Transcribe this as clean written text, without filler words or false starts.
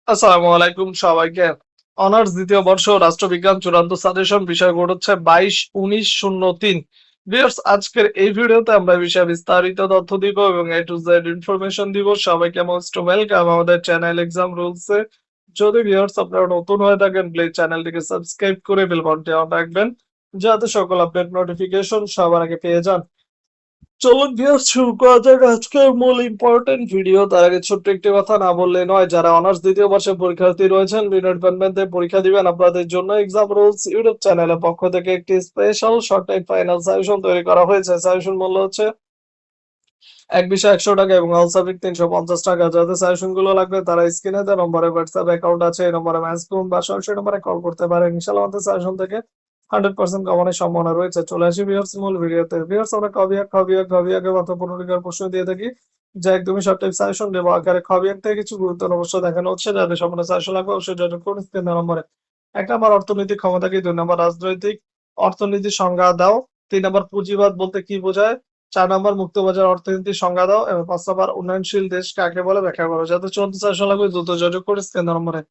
আসসালামু আলাইকুম সবাইকে। অনার্স দ্বিতীয় বর্ষ রাষ্ট্রবিজ্ঞান চূড়ান্ত সাজেশন বিষয় কোড হচ্ছে 22-19-03। ভিউয়ার্স, আজকের এই ভিডিওতে আমরা এই বিষয়ে বিস্তারিত তথ্য দিব এবং A to Z ইনফরমেশন দিব। সবাইকে মোস্ট ওয়েলকাম আমাদের চ্যানেল এক্সাম রুলস এ। যদি ভিউয়ার্স আপনারা নতুন হয়ে থাকেন প্লিজ চ্যানেলটিকে সাবস্ক্রাইব করে বেল বাটনটি অন রাখবেন যাতে সকল আপডেট নোটিফিকেশন সবার আগে পেয়ে যান। চলুন ভিউয়ার্স, শুরু করা যাক আজকের মূল ইম্পর্টেন্ট ভিডিও। তার আগে ছোট্ট একটি কথা না বললে নয়, যারা অনার্স দ্বিতীয় বর্ষের পরীক্ষার্থী রয়েছেন, বিভিন্ন ডিপার্টমেন্টে পরীক্ষা দিবেন, আপনাদের জন্য এক্সাম রুলস ইউটিউব চ্যানেলের পক্ষ থেকে একটি special short time final suggestion তৈরি করা হয়েছে। সাজেশন মূল্য হচ্ছে এক বিষয় 100 টাকা এবং অল সাবজেক্ট 350 টাকা। যাদের সাজেশন গুলো লাগবে তারা স্ক্রিনে দেওয়া নম্বরে হোয়াটসঅ্যাপ অ্যাকাউন্ট আছে, এই নম্বরে মেসেজ করুন বা সরাসরি নম্বরে কল করতে পারেন। ইনশাআল্লাহ আমাদের সাজেশন থেকে 100% কমনের সম্ভাবনা রয়েছে। চলে আসি ভিউয়ার্স মূল ভিডিওতে। ভিউয়ার্স, আমরা খ বিভাগে মাত্র 15 প্রশ্ন দিয়ে থাকি, যা একদমই শর্ট টাইপ সাজেশন দেবো আকারে। খ বিভাগ থেকে কিছু গুরুত্বপূর্ণ প্রশ্ন দেখানো হচ্ছে, যাদের সম্পূর্ণ সাজেশন লাগবে অবশ্যই যোগাযোগ করুন স্ক্রিনে দেওয়া নম্বরে। 1 নাম্বার অর্থনৈতিক ক্ষমতা কি, 2 নাম্বার রাজনৈতিক অর্থনীতির সংজ্ঞা দাও, 3 নাম্বার পুঁজিবাদ বলতে কি বোঝায়, 4 নাম্বার মুক্তবাজার অর্থনীতির সংজ্ঞা দাও এবং 5 নাম্বার উন্নয়নশীল দেশ কাকে বলে ব্যাখ্যা করো। যাদের চূড়ান্ত সাজেশন লাগবে দ্রুত যোগাযোগ করে স্ক্রিনে দেওয়া নম্বরে।